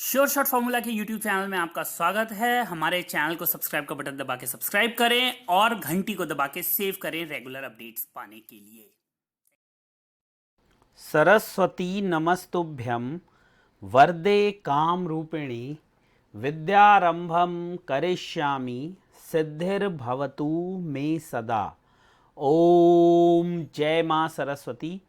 Sure shot formula के YouTube channel में आपका स्वागत है। हमारे चैनल को सब्सक्राइब का बटन दबा के सब्सक्राइब करें और घंटी को दबा के सेव करें रेगुलर अपडेट्स पाने के लिए। सरस्वती नमस्तुभ्यं वरदे काम रूपिणी विद्यारंभम करिष्यामि सिद्धिर्भवतु मे सदा। ओम जय मां सरस्वती।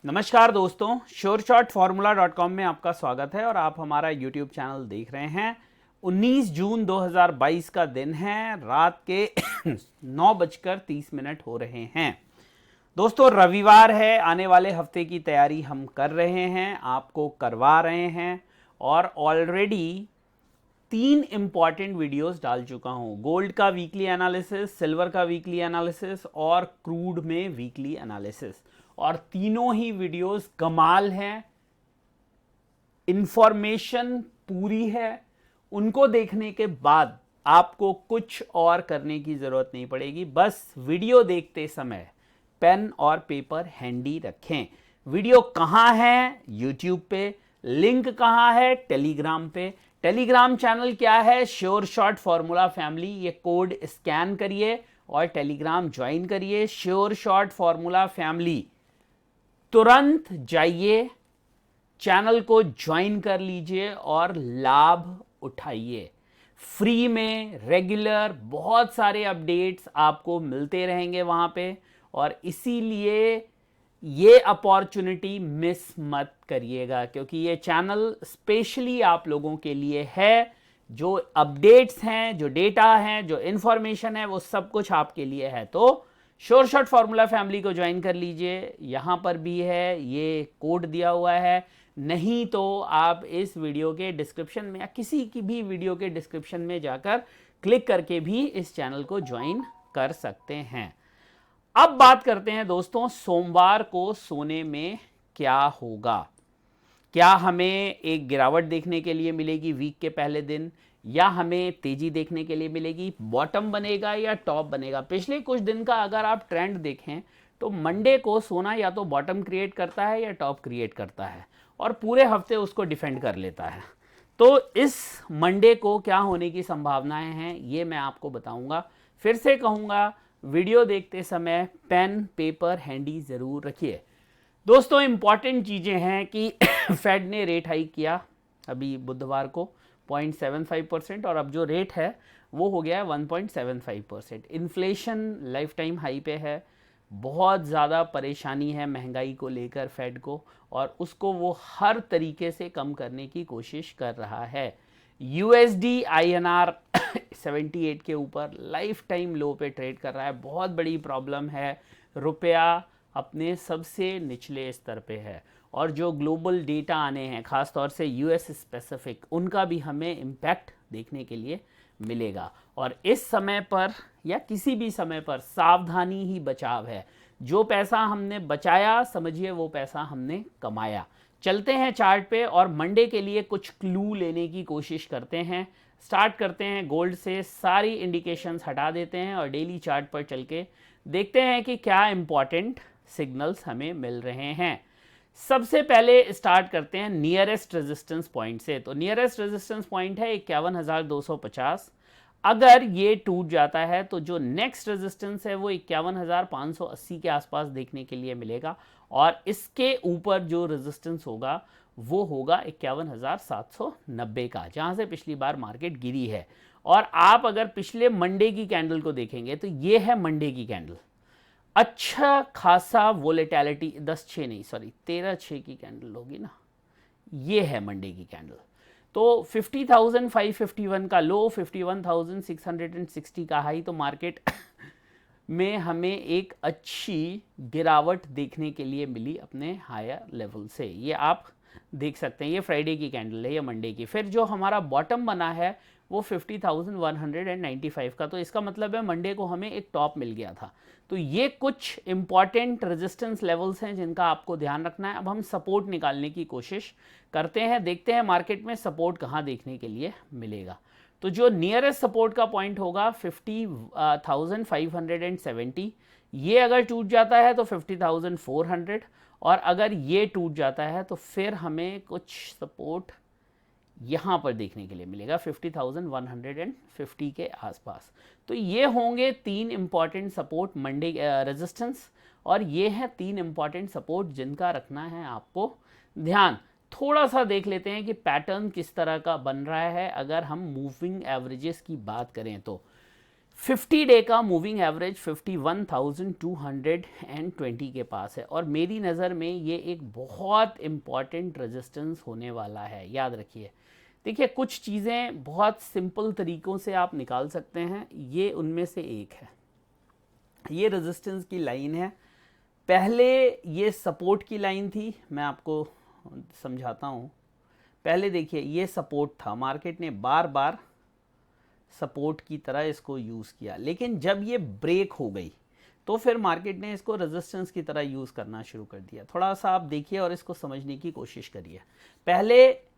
नमस्कार दोस्तों, श्योरशॉटफॉर्मूला.com में आपका स्वागत है और आप हमारा YouTube चैनल देख रहे हैं। 19 जून 2022 का दिन है, रात के 9:30 हो रहे हैं। दोस्तों रविवार है, आने वाले हफ्ते की तैयारी हम कर रहे हैं, आपको करवा रहे हैं और ऑलरेडी 3 इंपॉर्टेंट वीडियोस डाल चुका हूं। गोल्ड का वीकली एनालिसिस, सिल्वर का वीकली एनालिसिस और क्रूड में वीकली एनालिसिस, और तीनों ही वीडियोस कमाल हैं, इंफॉर्मेशन पूरी है। उनको देखने के बाद आपको कुछ और करने की जरूरत नहीं पड़ेगी, बस वीडियो देखते समय पेन और पेपर हैंडी रखें। वीडियो कहां है? यूट्यूब पे। लिंक कहां है? टेलीग्राम पे। टेलीग्राम चैनल क्या है? Sure shot formula family. ये कोड स्कैन करिए और टेलीग्राम ज्वाइन करिए, श्योर शॉट फॉर्मूला फैमिली। तुरंत जाइए, चैनल को ज्वाइन कर लीजिए और लाभ उठाइए। फ्री में रेगुलर बहुत सारे अपडेट्स आपको मिलते रहेंगे वहां पे, और इसीलिए ये अपॉर्चुनिटी मिस मत करिएगा, क्योंकि ये चैनल स्पेशली आप लोगों के लिए है। जो अपडेट्स हैं, जो डेटा हैं, जो इंफॉर्मेशन है, वो सब कुछ आपके लिए है। तो श्योर शॉट फॉर्मूला फैमिली को ज्वाइन कर लीजिए। यहां पर भी है, ये कोड दिया हुआ है। नहीं तो आप इस वीडियो के डिस्क्रिप्शन में या किसी की भी वीडियो के डिस्क्रिप्शन में जाकर क्लिक करके भी इस चैनल को ज्वाइन कर सकते हैं। अब बात करते हैं दोस्तों, सोमवार को सोने में क्या होगा। क्या हमें एक गिरावट देखने के लिए मिलेगी वीक के पहले दिन, या हमें तेजी देखने के लिए मिलेगी? बॉटम बनेगा या टॉप बनेगा? पिछले कुछ दिन का अगर आप ट्रेंड देखें तो मंडे को सोना या तो बॉटम क्रिएट करता है या टॉप क्रिएट करता है, और पूरे हफ्ते उसको डिफेंड कर लेता है। तो इस मंडे को क्या होने की संभावनाएं हैं, ये मैं आपको बताऊंगा। फिर से कहूंगा, वीडियो देखते समय पेन पेपर हैंडी जरूर रखिए। दोस्तों इंपॉर्टेंट चीजें हैं कि फेड ने रेट हाइक किया अभी बुधवार को 0.75%, और अब जो रेट है वो हो गया है 1.75%। इन्फ्लेशन लाइफ टाइम हाई पे है, बहुत ज़्यादा परेशानी है महंगाई को लेकर फेड को, और उसको वो हर तरीके से कम करने की कोशिश कर रहा है। यूएसडी आईएनआर 78 के ऊपर लाइफ टाइम लो पे ट्रेड कर रहा है, बहुत बड़ी प्रॉब्लम है। रुपया अपने सबसे निचले स्तर पे है, और जो ग्लोबल डेटा आने हैं खासतौर से यूएस स्पेसिफिक, उनका भी हमें इम्पैक्ट देखने के लिए मिलेगा। और इस समय पर या किसी भी समय पर सावधानी ही बचाव है। जो पैसा हमने बचाया, समझिए वो पैसा हमने कमाया। चलते हैं चार्ट पे और मंडे के लिए कुछ क्लू लेने की कोशिश करते हैं। स्टार्ट करते हैं गोल्ड से, सारी इंडिकेशंस हटा देते हैं और डेली चार्ट पर चल के देखते हैं कि क्या इंपॉर्टेंट सिग्नल्स हमें मिल रहे हैं। सबसे पहले स्टार्ट करते हैं नियरेस्ट रेजिस्टेंस पॉइंट से। तो नियरेस्ट रेजिस्टेंस पॉइंट है 51,250। अगर ये टूट जाता है तो जो नेक्स्ट रेजिस्टेंस है वो 51,580 के आसपास देखने के लिए मिलेगा, और इसके ऊपर जो रेजिस्टेंस होगा वो होगा 51,790 का, जहां से पिछली बार मार्केट गिरी है। और आप अगर पिछले मंडे की कैंडल को देखेंगे तो ये है मंडे की कैंडल, अच्छा खासा वोलेटिलिटी, 13/6 की कैंडल होगी ना, ये है मंडे की कैंडल। तो 50,551 का लो, 51,660 का हाई, तो मार्केट में हमें एक अच्छी गिरावट देखने के लिए मिली अपने हायर लेवल से। ये आप देख सकते हैं, ये फ्राइडे की कैंडल है, ये मंडे की। फिर जो हमारा बॉटम बना है वो 50,195 का, तो इसका मतलब है मंडे को हमें एक टॉप मिल गया था। तो ये कुछ इंपॉर्टेंट रेजिस्टेंस लेवल्स हैं जिनका आपको ध्यान रखना है। अब हम सपोर्ट निकालने की कोशिश करते हैं, देखते हैं मार्केट में सपोर्ट कहाँ देखने के लिए मिलेगा। तो जो नियरेस्ट सपोर्ट का पॉइंट होगा 50,570, ये अगर टूट जाता है तो 50,400, और अगर ये टूट जाता है तो फिर हमें कुछ सपोर्ट यहाँ पर देखने के लिए मिलेगा 50,150 के आसपास। तो ये होंगे 3 इम्पॉर्टेंट सपोर्ट मंडे रेजिस्टेंस, और ये हैं 3 इम्पॉर्टेंट सपोर्ट जिनका रखना है आपको ध्यान। थोड़ा सा देख लेते हैं कि पैटर्न किस तरह का बन रहा है। अगर हम मूविंग एवरेजेस की बात करें तो 50 डे का मूविंग एवरेज 51,220 के पास है, और मेरी नज़र में ये एक बहुत इम्पॉर्टेंट रेजिस्टेंस होने वाला है, याद रखिए। देखिए, कुछ चीज़ें बहुत सिंपल तरीक़ों से आप निकाल सकते हैं, ये उनमें से एक है। ये रेजिस्टेंस की लाइन है, पहले ये सपोर्ट की लाइन थी, मैं आपको समझाता हूँ। पहले देखिए, ये सपोर्ट था, मार्केट ने बार बार सपोर्ट की तरह इसको यूज़ किया, लेकिन जब ये ब्रेक हो गई तो फिर मार्केट ने इसको रेजिस्टेंस की तरह यूज़ करना शुरू कर दिया। थोड़ा सा आप देखिए और इसको समझने की कोशिश करिए। पहले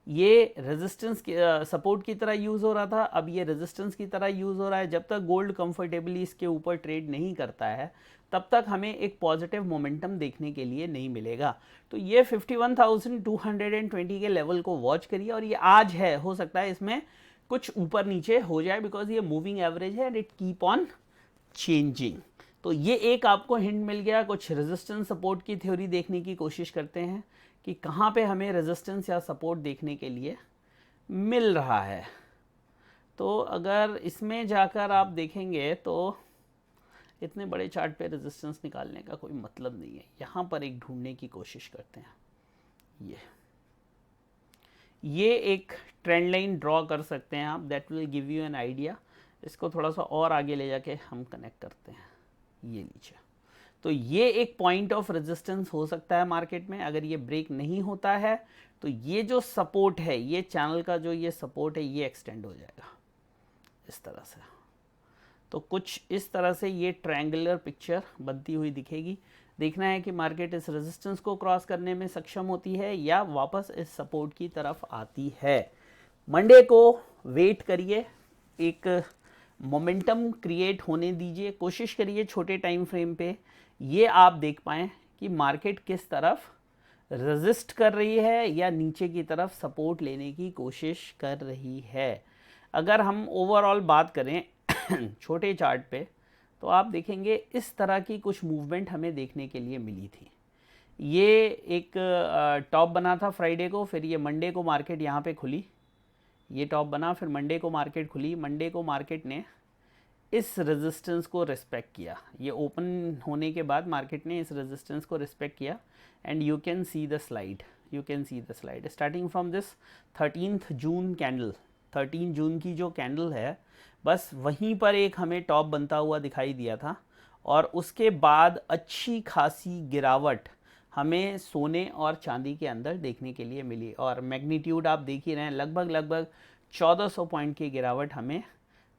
ये रेजिस्टेंस सपोर्ट की तरह यूज़ हो रहा था, अब ये रेजिस्टेंस की तरह यूज़ हो रहा है। जब तक गोल्ड कंफर्टेबली इसके ऊपर ट्रेड नहीं करता है तब तक हमें एक पॉजिटिव मोमेंटम देखने के लिए नहीं मिलेगा। तो ये 51,220 के लेवल को वॉच करिए, और ये आज है, हो सकता है इसमें कुछ ऊपर नीचे हो जाए बिकॉज ये मूविंग एवरेज है and it keep on changing. तो ये एक आपको हिंट मिल गया। कुछ रेजिस्टेंस सपोर्ट की थ्योरी देखने की कोशिश करते हैं कि कहाँ पे हमें रेजिस्टेंस या सपोर्ट देखने के लिए मिल रहा है। तो अगर इसमें जाकर आप देखेंगे तो इतने बड़े चार्ट पे रेजिस्टेंस निकालने का कोई मतलब नहीं है। यहाँ पर एक ढूंढने की कोशिश करते हैं। ये एक ट्रेंड लाइन ड्रॉ कर सकते हैं आप, that will give you an idea. इसको थोड़ा सा और आगे ले जाके हम कनेक्ट करते हैं, ये नीचे। तो ये एक पॉइंट ऑफ रेजिस्टेंस हो सकता है मार्केट में। अगर ये ब्रेक नहीं होता है तो ये जो सपोर्ट है, ये चैनल का जो ये सपोर्ट है, ये एक्सटेंड हो जाएगा इस तरह से। तो कुछ इस तरह से ये ट्रायंगुलर पिक्चर बनती हुई दिखेगी। देखना है कि मार्केट इस रेजिस्टेंस को क्रॉस करने में सक्षम होती है या वापस इस सपोर्ट की तरफ आती है। मंडे को वेट करिए, एक मोमेंटम क्रिएट होने दीजिए, कोशिश करिए छोटे टाइम फ्रेम पे ये आप देख पाएँ कि मार्केट किस तरफ रेजिस्ट कर रही है या नीचे की तरफ सपोर्ट लेने की कोशिश कर रही है। अगर हम ओवरऑल बात करें छोटे चार्ट पे, तो आप देखेंगे इस तरह की कुछ मूवमेंट हमें देखने के लिए मिली थी। ये एक टॉप बना था फ्राइडे को, फिर ये मंडे को मार्केट यहाँ पे खुली, ये टॉप बना, फिर मंडे को मार्केट खुली। मंडे को मार्केट ने इस रेजिस्टेंस को रिस्पेक्ट किया। ये ओपन होने के बाद मार्केट ने इस रेजिस्टेंस को रिस्पेक्ट किया and you can see the slide, you can see the slide starting from this 13 June candle. 13 जून की जो कैंडल है, बस वहीं पर एक हमें टॉप बनता हुआ दिखाई दिया था, और उसके बाद अच्छी खासी गिरावट हमें सोने और चांदी के अंदर देखने के लिए मिली। और मैग्नीट्यूड आप देख ही रहे हैं, लगभग 1400 पॉइंट की गिरावट हमें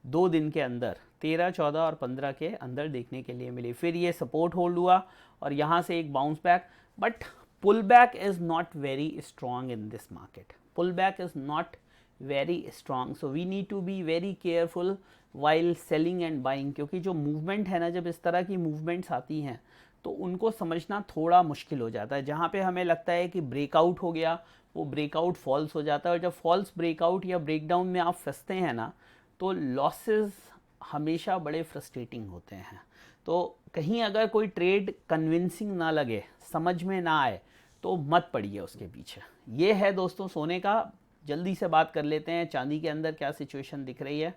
2 दिन के अंदर 13, 14 और 15 के अंदर देखने के लिए मिली। फिर ये सपोर्ट होल्ड हुआ और यहाँ से एक bounce back, but pull back is not very strong in this market. Pull back is not very strong, so we need to be very careful while selling and buying, क्योंकि जो movement है ना, जब इस तरह की मूवमेंट्स आती हैं तो उनको समझना थोड़ा मुश्किल हो जाता है। जहाँ पे हमें लगता है कि ब्रेकआउट हो गया, वो ब्रेकआउट फॉल्स हो जाता है, और जब फॉल्स ब्रेकआउट या ब्रेकडाउन में आप फंसते हैं ना, तो लॉसेस हमेशा बड़े फ्रस्ट्रेटिंग होते हैं। तो कहीं अगर कोई ट्रेड कन्विंसिंग ना लगे, समझ में ना आए, तो मत पड़िए उसके पीछे। ये है दोस्तों सोने का। जल्दी से बात कर लेते हैं चांदी के अंदर क्या सिचुएशन दिख रही है।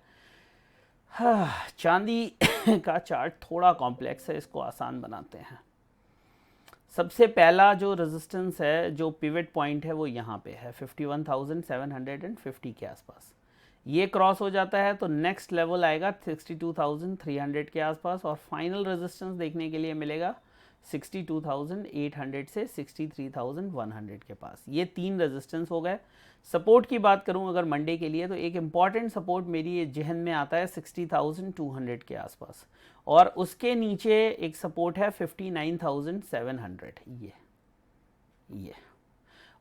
चांदी का चार्ट थोड़ा कॉम्प्लेक्स है, इसको आसान बनाते हैं। सबसे पहला जो रेजिस्टेंस है, जो पिवट पॉइंट है, वो यहाँ पे है 51,750 के आसपास। ये क्रॉस हो जाता है तो नेक्स्ट लेवल आएगा 62,300 के आसपास, और फाइनल रेजिस्टेंस देखने के लिए मिलेगा 62,800 से 63,100 के पास। ये 3 रेजिस्टेंस हो गए। सपोर्ट की बात करूं अगर मंडे के लिए, तो एक इम्पॉर्टेंट सपोर्ट मेरी जहन में आता है 60,200 के आसपास, और उसके नीचे एक सपोर्ट है 59,700। ये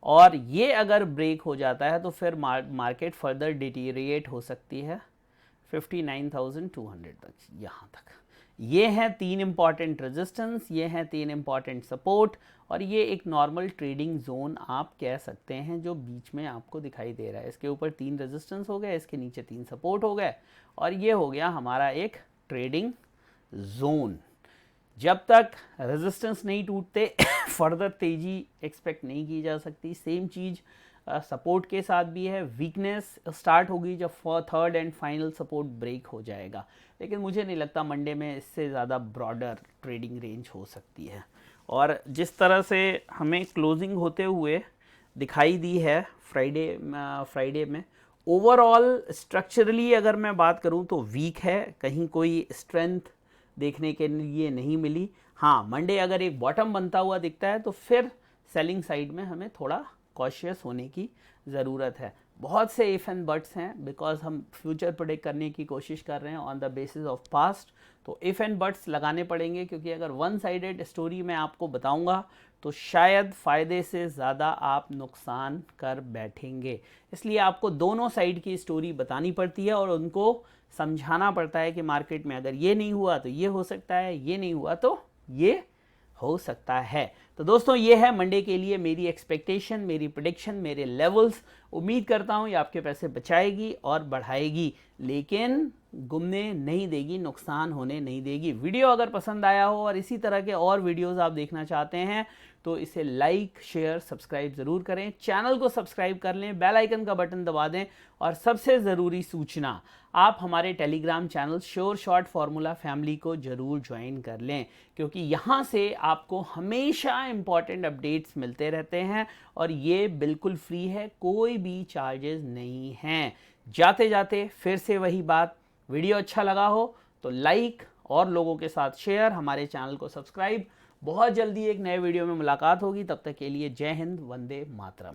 और ये अगर ब्रेक हो जाता है तो फिर मार्केट फर्दर डिटीरिएट हो सकती है 59,200 तक, यहाँ तक। ये हैं 3 इंपॉर्टेंट रेजिस्टेंस, ये हैं 3 इंपॉर्टेंट सपोर्ट और ये एक नॉर्मल ट्रेडिंग जोन आप कह सकते हैं जो बीच में आपको दिखाई दे रहा है। इसके ऊपर 3 रेजिस्टेंस हो गए, इसके नीचे 3 सपोर्ट हो गए और ये हो गया हमारा एक ट्रेडिंग जोन। जब तक रेजिस्टेंस नहीं टूटते फर्दर तेजी एक्सपेक्ट नहीं की जा सकती। सेम चीज़ सपोर्ट के साथ भी है। वीकनेस स्टार्ट होगी जब third and final support break हो जाएगा, लेकिन मुझे नहीं लगता मंडे में इससे ज़्यादा ब्रॉडर ट्रेडिंग रेंज हो सकती है। और जिस तरह से हमें क्लोजिंग होते हुए दिखाई दी है फ्राइडे में, ओवरऑल स्ट्रक्चरली अगर मैं बात करूं तो वीक है, कहीं कोई स्ट्रेंथ देखने के लिए नहीं मिली। हाँ, मंडे अगर एक बॉटम बनता हुआ दिखता है तो फिर सेलिंग साइड में हमें थोड़ा कॉशियस होने की ज़रूरत है। बहुत से इफ़ एंड बट्स हैं, बिकॉज हम फ्यूचर प्रेडिक्ट करने की कोशिश कर रहे हैं on the basis of past, तो इफ़ एंड बट्स लगाने पड़ेंगे, क्योंकि अगर वन साइडेड स्टोरी मैं आपको बताऊंगा तो शायद फ़ायदे से ज़्यादा आप नुकसान कर बैठेंगे। इसलिए आपको दोनों साइड की स्टोरी बतानी पड़ती है और उनको समझाना पड़ता है कि मार्केट में अगर ये नहीं हुआ तो ये हो सकता है, ये नहीं हुआ तो ये हो सकता है। तो दोस्तों, ये है मंडे के लिए मेरी एक्सपेक्टेशन, मेरी प्रेडिक्शन, मेरे लेवल्स। उम्मीद करता हूँ ये आपके पैसे बचाएगी और बढ़ाएगी, लेकिन गुमने नहीं देगी, नुकसान होने नहीं देगी। वीडियो अगर पसंद आया हो और इसी तरह के और वीडियोस आप देखना चाहते हैं तो इसे लाइक, शेयर, सब्सक्राइब ज़रूर करें। चैनल को सब्सक्राइब कर लें, बेल आइकन का बटन दबा दें और सबसे ज़रूरी सूचना, आप हमारे Telegram channel sure short formula family को ज़रूर ज्वाइन कर लें, क्योंकि यहाँ से आपको हमेशा इंपॉर्टेंट अपडेट्स मिलते रहते हैं और ये बिल्कुल फ्री है, कोई भी चार्जेस नहीं हैं। जाते जाते फिर से वही बात, वीडियो अच्छा लगा हो तो लाइक और लोगों के साथ शेयर, हमारे चैनल को सब्सक्राइब। बहुत जल्दी एक नए वीडियो में मुलाकात होगी, तब तक के लिए जय हिंद, वंदे मातरम।